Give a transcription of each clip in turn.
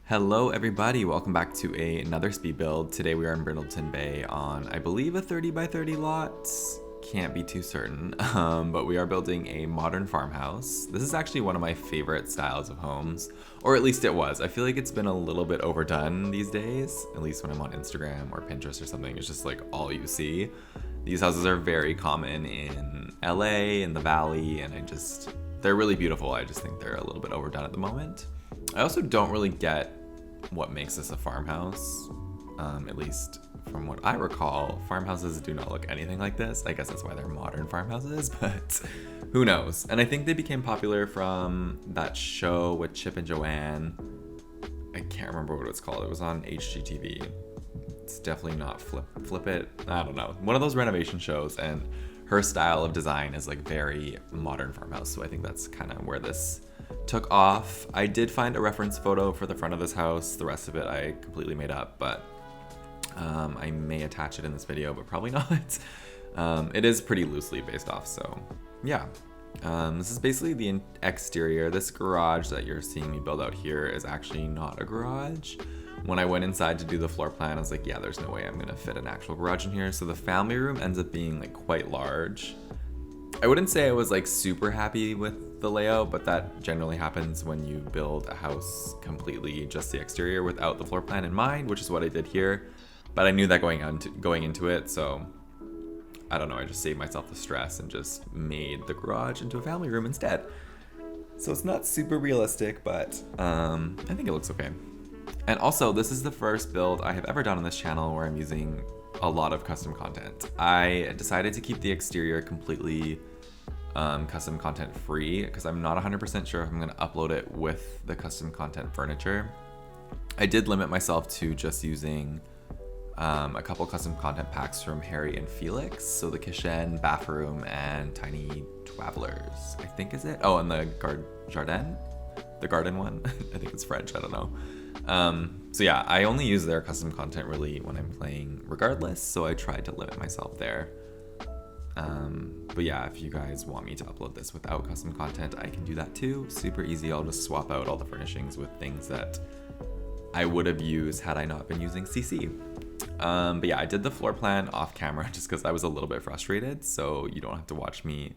Hello everybody, welcome back to another speed build. Today we are in Brindleton Bay on, I believe, a 30 by 30 lot. Can't be too certain, but we are building a modern farmhouse. This is actually one of my favorite styles of homes, or at least it was. I feel like it's been a little bit overdone these days, at least when I'm on Instagram or Pinterest or something. It's just like all you see. These houses are very common in LA, in the Valley, and they're really beautiful. I just think they're a little bit overdone at the moment. I also don't really get what makes this a farmhouse. At least from what I recall, farmhouses do not look anything like this. I guess that's why they're modern farmhouses, but who knows? And I think they became popular from that show with Chip and Joanne. I can't remember what it's called. It was on HGTV. It's definitely not Flip It. I don't know. One of those renovation shows, and her style of design is like very modern farmhouse. So I think that's kind of where this took off. I did find a reference photo for the front of this house. The rest of it I completely made up, but I may attach it in this video, but probably not. It is pretty loosely based off, so yeah. This is basically the exterior. This garage that you're seeing me build out here is actually not a garage. When I went inside to do the floor plan, I was like, yeah, there's no way I'm gonna fit an actual garage in here. So the family room ends up being like quite large. I wouldn't say I was like super happy with the layout, but that generally happens when you build a house completely just the exterior without the floor plan in mind, which is what I did here. But I knew that going into it, so I don't know, I just saved myself the stress and just made the garage into a family room instead. So it's not super realistic, but I think it looks okay. And also, this is the first build I have ever done on this channel where I'm using a lot of custom content. I decided to keep the exterior completely custom content free because I'm not 100% sure if I'm going to upload it with the custom content furniture. I did limit myself to just using a couple custom content packs from Harry and Felix. So the Kichen, Bafroom, and Tiny Twavellers, I think is it? Oh, and the Jardane? The garden one? I think it's French, I don't know. So yeah, I only use their custom content really when I'm playing regardless, so I tried to limit myself there. But yeah, if you guys want me to upload this without custom content, I can do that too. Super easy. I'll just swap out all the furnishings with things that I would have used had I not been using CC. But yeah, I did the floor plan off camera just because I was a little bit frustrated, so you don't have to watch me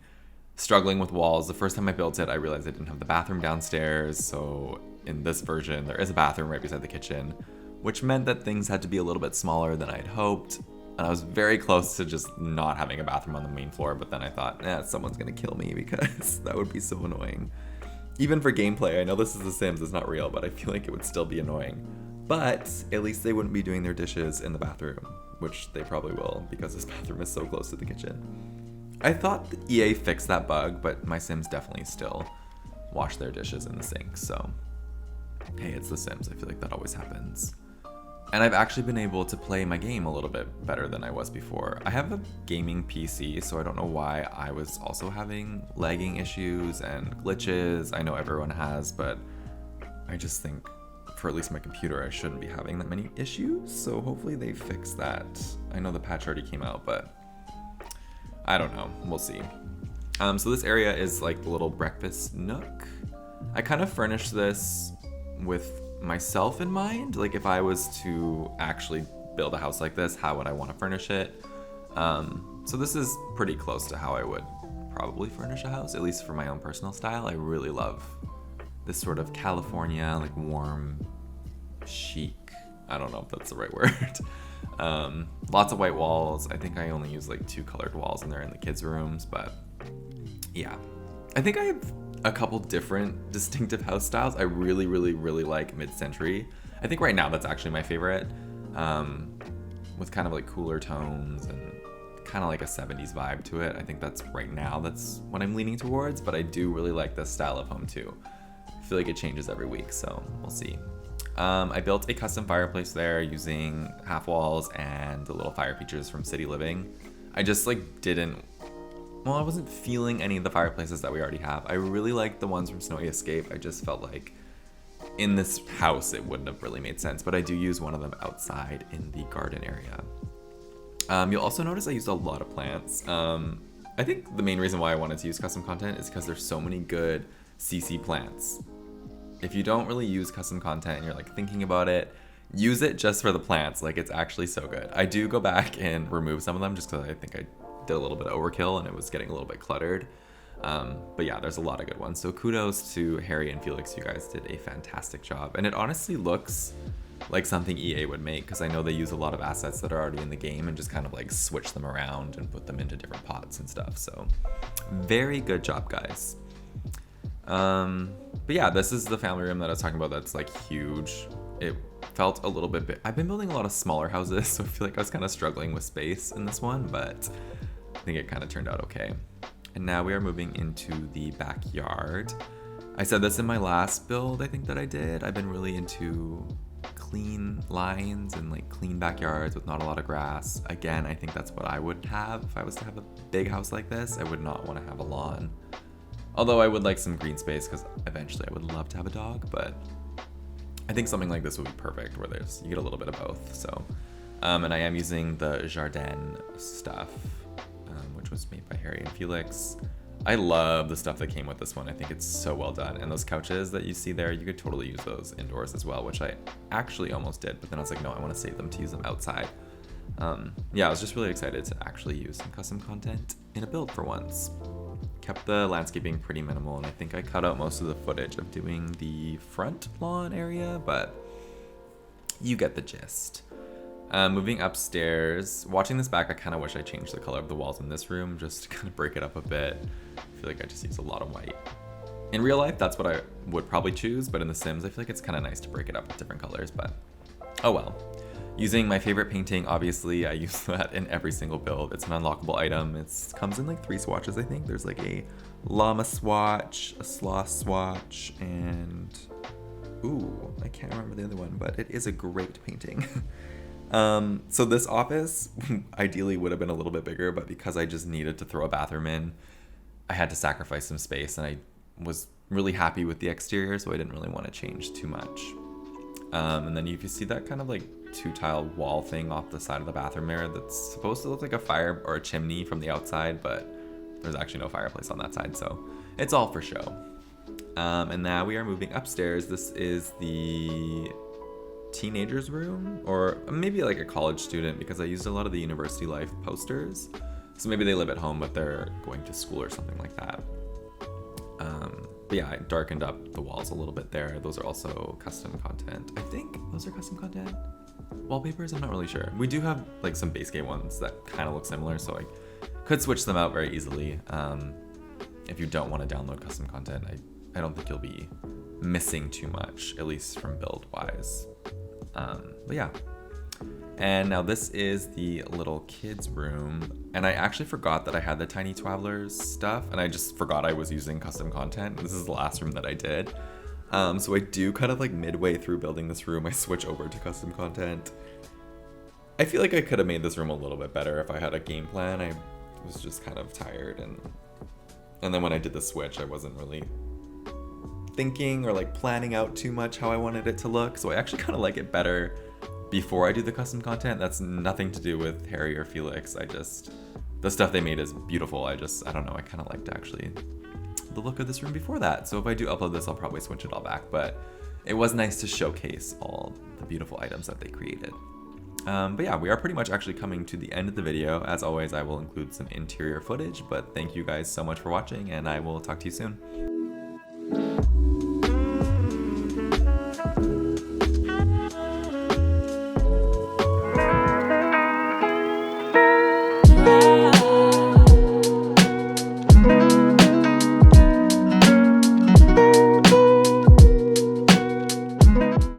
struggling with walls. The first time I built it, I realized I didn't have the bathroom downstairs, so in this version, there is a bathroom right beside the kitchen, which meant that things had to be a little bit smaller than I'd hoped. And I was very close to just not having a bathroom on the main floor, but then I thought, someone's gonna kill me because that would be so annoying. Even for gameplay, I know this is The Sims, it's not real, but I feel like it would still be annoying. But at least they wouldn't be doing their dishes in the bathroom, which they probably will because this bathroom is so close to the kitchen. I thought the EA fixed that bug, but my Sims definitely still wash their dishes in the sink, so hey, it's The Sims. I feel like that always happens. And I've actually been able to play my game a little bit better than I was before. I have a gaming PC, so I don't know why I was also having lagging issues and glitches. I know everyone has, but I just think for at least my computer, I shouldn't be having that many issues. So hopefully they fix that. I know the patch already came out, but I don't know. We'll see. So this area is like the little breakfast nook. I kind of furnished this with myself in mind. Like if I was to actually build a house like this, how would I want to furnish it? So this is pretty close to how I would probably furnish a house, at least for my own personal style. I really love this sort of California, like warm, chic. I don't know if that's the right word. Lots of white walls. I think I only use like 2 colored walls and they're in the kids' rooms, but yeah. I think I have a couple different distinctive house styles. I really, really, really like mid-century. I think right now that's actually my favorite, with kind of like cooler tones and kind of like a 70s vibe to it. I think that's right now, that's what I'm leaning towards, but I do really like this style of home too. I feel like it changes every week, so we'll see. I built a custom fireplace there using half walls and the little fire features from City Living. I just like I wasn't feeling any of the fireplaces that we already have. I really liked the ones from Snowy Escape. I just felt like in this house it wouldn't have really made sense, but I do use one of them outside in the garden area. You'll also notice I used a lot of plants. I think the main reason why I wanted to use custom content is because there's so many good CC plants. If you don't really use custom content and you're like thinking about it, use it just for the plants. Like, it's actually so good. I do go back and remove some of them just because I think I did a little bit of overkill and it was getting a little bit cluttered. But yeah, there's a lot of good ones. So kudos to Harry and Felix. You guys did a fantastic job. And it honestly looks like something EA would make, because I know they use a lot of assets that are already in the game and just kind of like switch them around and put them into different pots and stuff. So very good job, guys. But yeah, this is the family room that I was talking about that's like huge. It felt a little bit big. I've been building a lot of smaller houses, so I feel like I was kind of struggling with space in this one, but I think it kind of turned out okay. And now we are moving into the backyard. I said this in my last build, I think, that I did. I've been really into clean lines and like clean backyards with not a lot of grass. Again, I think that's what I would have if I was to have a big house like this. I would not want to have a lawn. Although I would like some green space because eventually I would love to have a dog, but I think something like this would be perfect where you get a little bit of both. So, and I am using the Jardane stuff, which was made by Harry and Felix. I love the stuff that came with this one. I think it's so well done. And those couches that you see there, you could totally use those indoors as well, which I actually almost did, but then I was like, no, I want to save them to use them outside. Yeah, I was just really excited to actually use some custom content in a build for once. Kept the landscaping pretty minimal, and I think I cut out most of the footage of doing the front lawn area, but you get the gist. Moving upstairs, watching this back, I kind of wish I changed the color of the walls in this room just to kind of break it up a bit. I feel like I just use a lot of white. In real life, that's what I would probably choose, but in The Sims, I feel like it's kind of nice to break it up with different colors, but oh well. Using my favorite painting, obviously, I use that in every single build. It's an unlockable item. It comes in like 3 swatches, I think. There's like a llama swatch, a sloth swatch, and ooh, I can't remember the other one, but it is a great painting. So this office ideally would have been a little bit bigger, but because I just needed to throw a bathroom in, I had to sacrifice some space, and I was really happy with the exterior, so I didn't really want to change too much. And then if you see that kind of like 2-tile wall thing off the side of the bathroom mirror, that's supposed to look like a fire or a chimney from the outside, but there's actually no fireplace on that side, so it's all for show. And now we are moving upstairs. This is the teenager's room, or maybe like a college student, because I used a lot of the university life posters. So maybe they live at home, but they're going to school or something like that. But yeah, I darkened up the walls a little bit there. Those are also custom content. I think those are custom content. Wallpapers, I'm not really sure. We do have like some base game ones that kind of look similar, so I could switch them out very easily. If you don't want to download custom content, I don't think you'll be missing too much, at least from build wise. But yeah. And now this is the little kids room, and I actually forgot that I had the tiny Twavellers stuff, and I just forgot I was using custom content. This is the last room that I did. So I do kind of like midway through building this room, I switch over to custom content. I feel like I could have made this room a little bit better if I had a game plan. I was just kind of tired, and then when I did the switch, I wasn't really thinking or like planning out too much how I wanted it to look. So I actually kind of like it better before I do the custom content. That's nothing to do with Harry or Felix. The stuff they made is beautiful. I don't know, I kind of liked actually the look of this room before that. So if I do upload this, I'll probably switch it all back, but it was nice to showcase all the beautiful items that they created. But yeah, we are pretty much actually coming to the end of the video. As always, I will include some interior footage, but thank you guys so much for watching, and I will talk to you soon.